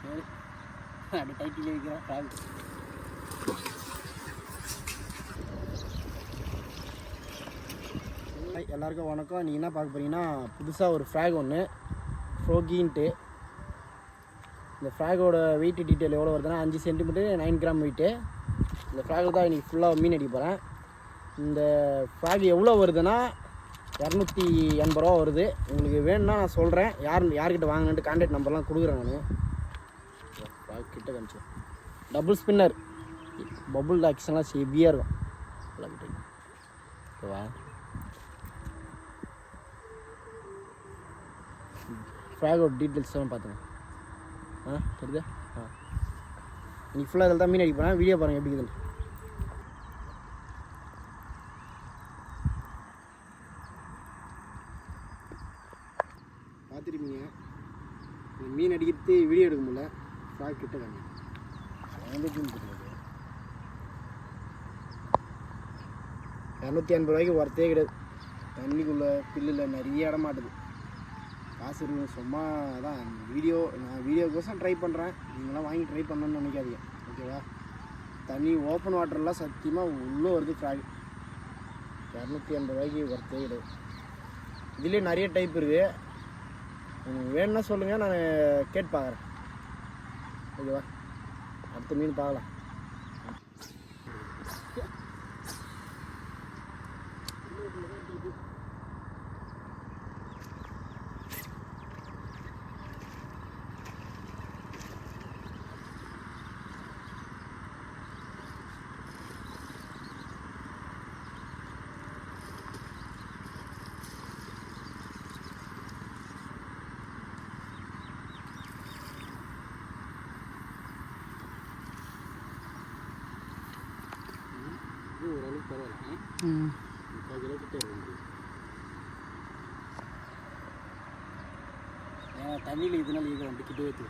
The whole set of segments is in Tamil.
சரி அப்படி டைட்டில் வைக்கிறேன் ஃப்ராக். எல்லாருக்கும் வணக்கம். நீங்கள் என்ன பார்க்க போகிறீங்கன்னா புதுசாக ஒரு ஃப்ராக் ஒன்று ஃப்ரோகின்ட்டு. இந்த ஃப்ராகோட வெயிட் டீட்டெயில் எவ்வளோ வருதுன்னா 5 சென்டிமீட்டர் 9 கிராம் வெயிட்டு. இந்த ஃப்ராகில் தான் இன்றைக்கி ஃபுல்லாக மீன் அடிக்க போகிறேன். இந்த ஃப்ராக் எவ்வளோ வருதுன்னா 280 ரூபா வருது. உங்களுக்கு வேணும்னா நான் சொல்கிறேன். யார்கிட்ட வாங்கினேன்ட்டு கான்டாக்ட் நம்பர்லாம் கொடுக்குறேன் நான். ஃப்ராக் கிட்ட காமிச்சு டபுள் ஸ்பின்னர் பபுள் ஆக்ஷன்லாம் ஹெவியாக இருக்கும். ஓகேவா? ஃப்ராகோட டீட்டெயில்ஸ் எல்லாம் பார்த்துங்க. தெரியுதா? இன்னைக்கு ஃபுல்லாக இதில் தான் மீன் அடிக்க போகிறேன். வீடியோ பாருங்கள் எப்படி இருக்குதுன்னு. பார்த்துருப்பீங்க மீன் அடிக்கிறது வீடியோ எடுக்க முடியல. ஃப்ராக் கிட்ட காமி மீன் போட்டுருக்குது. 280 ரூபாய்க்கு ஒர்த்தே கிடையாது. தண்ணிக்குள்ளே பில்லில் நிறைய இடம் மாட்டுது. காசு இருக்கும் சும்மா தான். நான் வீடியோக்கோசம் ட்ரை பண்ணுறேன். நீங்களாம் வாங்கி ட்ரை பண்ணணும்னு நினைக்காதீங்க. ஓகேவா? தண்ணி ஓப்பன் வாட்டர்லாம் சத்தியமாக உள்ளே வருது ஃப்ராக். 280 ரூபாய்க்கு ஒர்த்தே கிடையாது. இதுலேயே நிறைய டைப் இருக்குது. உங்களுக்கு வேணும்னா சொல்லுங்கள், நான் கேட்டு பார்க்குறேன். ஓகேவா? அடுத்த மீன் பார்க்கலாம். ஓரளவுக்கு பரவாயில்ல. 3 கிலோ கிட்டே இருக்கு. ஏன்னா தண்ணியில் இதனால ஈக வந்து கிட்டே ஏற்று.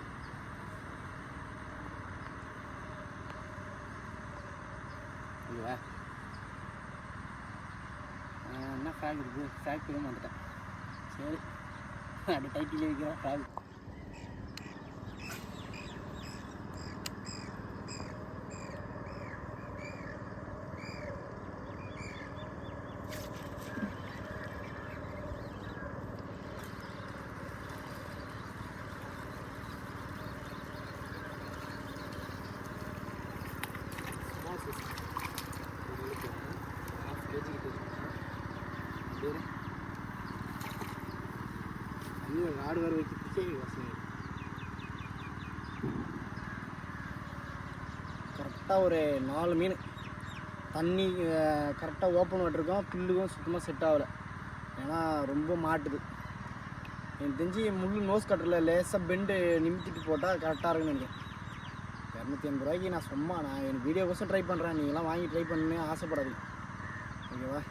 இல்லையா? என்ன ஃப்ராக் இருக்குது? ஃப்ராக் பண்ணி வந்துட்டேன். சரி அப்படி டைட்டில் வைக்கிறேன் ஃப்ராக். ஆடு வேறு வச்சு கரெக்டாக ஒரு 4 மீன். தண்ணி கரெக்டாக ஓப்பன் விட்டுருக்கோம். புல்லுக்கும் சுத்தமாக செட் ஆகலை. ஏன்னா ரொம்ப மாட்டுது. எனக்கு தெரிஞ்சு முள் நோஸ் கட்டரில் லேசாக பெண்டு நிமித்திட்டு போட்டால் கரெக்டாக இருக்குன்னு நினைக்கிறேன். 280 ரூபாய்க்கு நான் எனக்கு வீடியோக்கோசம் ட்ரை பண்ணுறேன். நீங்களாம் வாங்கி ட்ரை பண்ணணுன்னு ஆசைப்படாதீங்க. ஓகேவா?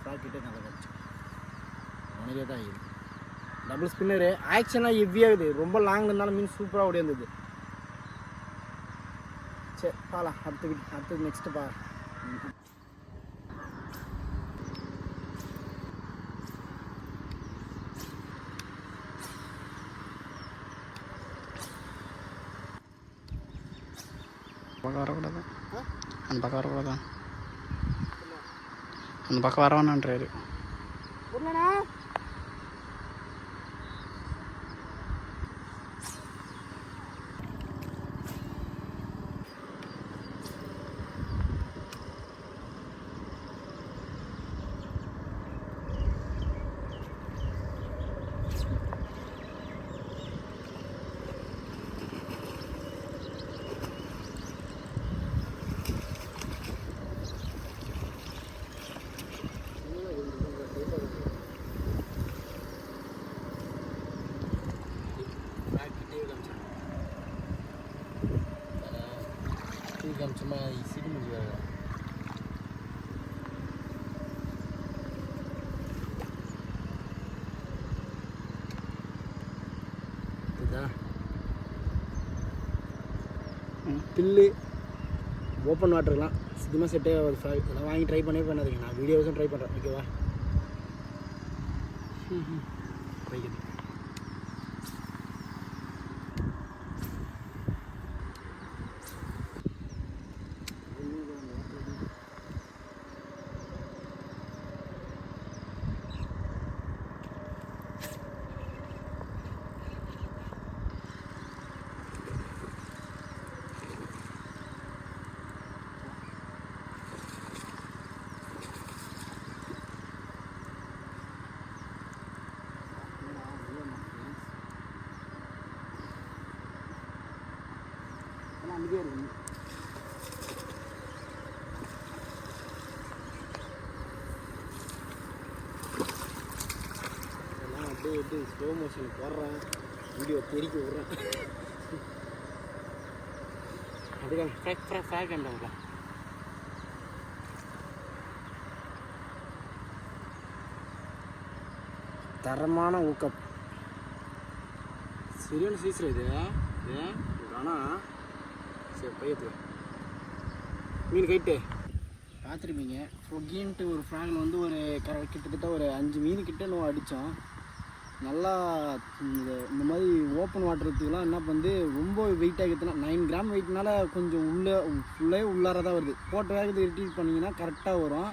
ஃப்ராக் கிட்டே நல்லா கிடச்சி உனக்கே தான் ஆகிடுது. டபுள் ஸ்பின்னரு ஆக்ஷனாக ஹெவியாகுது. ரொம்ப லாங் இருந்தாலும் மீன் சூப்பராக ஓடியாந்தது. சரி பார்க்கலாம். அடுத்தது நெக்ஸ்ட்டு பா. பக்கம் வரக்கூடாது. அந்த பக்கம் வரக்கூடாது. அந்த பக்கம் வரவானான்றாரு. சும்மா சிடி முடிஞ்சு வேறு பில்லு ஓப்பன் வாட்டர்லாம் சுத்தமாக செட்டே ஒரு ஃப்ராக். இதெல்லாம் வாங்கி ட்ரை பண்ணவே பண்ணாதீங்க. நான் வீடியோஸும் ட்ரை பண்ணுறேன். ஓகேவா? ட்ரை பண்ணி அமைதியாக இருக்கும். எல்லாம் அப்படியே எப்படி ஸ்லோ மோஷன் போடுறேன், வீடியோ தெறிக்க விட்றேன். அப்படியே ஃப்ராக் அண்டாங்களா தரமான ஊக்கம். சரியான சீசர் இது. ஏன் ஆனால் சரி பையத்துல மீன் கைட்டு பார்த்துருப்பீங்க. ஃப்ரொகின்ட்டு ஒரு ஃப்ராகில் வந்து ஒரு கிட்டத்தட்ட ஒரு 5 மீன் கிட்ட நம்ம அடித்தோம். நல்லா இந்த மாதிரி ஓப்பன் வாட்டருக்குலாம் என்ன பண்ணுது, ரொம்ப வெயிட் ஆகிடுதுன்னா 9 கிராம் வெயிட்னால கொஞ்சம் ஃபுல்லாக உள்ளார தான் வருது. போட்ட வேகத்தை ரிட்டீட் பண்ணிங்கன்னா கரெக்டாக வரும்.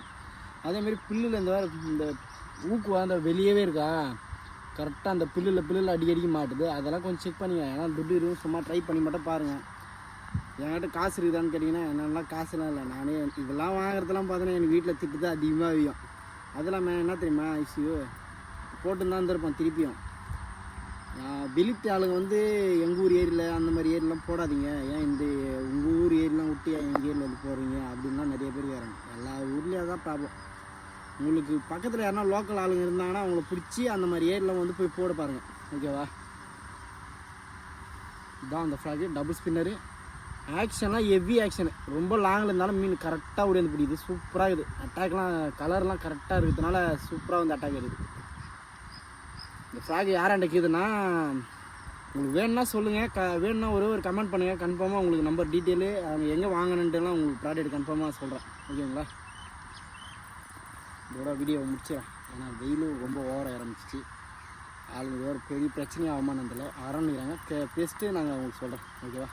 அதேமாரி புல்லில் இந்த ஊக்கு அந்த வெளியவே இருக்கா, கரெக்டாக அந்த புல்லில் அடிக்கடிக்க மாட்டுது. அதெல்லாம் கொஞ்சம் செக் பண்ணிங்க. ஏன்னா துட்டு இருக்கும், சும்மா ட்ரை பண்ணி மட்டும் பாருங்கள். என்கிட்ட காசு இருக்குதான்னு கேட்டிங்கன்னா என்னெல்லாம் காசுலாம் இல்லை. நானே இதெல்லாம் வாங்குறதெல்லாம் பார்த்தோன்னா எனக்கு வீட்டில் திட்டு தான் அதிகமாக ஆகும். அதெல்லாம் என்ன தெரியுமா ஐசியூ போட்டுன்னு தான் இருப்பேன். திருப்பியும் வெளித்த ஆளுங்க வந்து எங்கள் ஊர் ஏரியில் அந்த மாதிரி ஏரியெலாம் போடாதீங்க, ஏன் இந்த உங்கள் ஊர் ஏரியெலாம் விட்டு எங்கள் ஏரியில் வந்து போடுறீங்க அப்படின்லாம் நிறைய பேர் வராங்க. எல்லா ஊர்லேயும் தான் ப்ராப்ளம். உங்களுக்கு பக்கத்தில் யாருனா லோக்கல் ஆளுங்க இருந்தாங்கன்னா அவங்கள பிடிச்சி அந்த மாதிரி ஏரியில் வந்து போய் போட பாருங்கள். ஓகேவா? இதுதான் அந்த ஃப்ராகு டபுள் ஸ்பின்னரு. ஆக்ஷன்லாம் ஹெவி ஆக்ஷனு. ரொம்ப லாங்கில் இருந்தாலும் மீன் கரெக்டாக ஓடி வந்து பிடிக்குது. சூப்பராக இருக்குது. அட்டாக்லாம் கலர்லாம் கரெக்டாக இருக்கிறதுனால சூப்பராக வந்து அட்டாக் இருக்குது. இந்த ஃப்ராக் யாராண்ட இருக்குதுன்னா உங்களுக்கு வேணும்னா சொல்லுங்கள். வேணும்னா ஒரு கமெண்ட் பண்ணுங்கள். கன்ஃபார்மாக உங்களுக்கு நம்பர் டீட்டெயிலு அவங்க எங்கே வாங்கணுன்ட்டுலாம் உங்களுக்கு ப்ராடக்ட் கன்ஃபார்மாக சொல்கிறேன். ஓகேங்களா? இதோட வீடியோ முடிச்சிடறேன். ஏன்னா வெயிலும் ரொம்ப ஓவராக ஆரம்பிச்சிச்சு. ஆளுங்க ஒரு பெரிய பிரச்சனையாக ஆகுமானதில்லை. ஆரம்பிக்கிறாங்க பேசிட்டு நாங்கள் உங்களுக்கு சொல்கிறேன். ஓகேவா?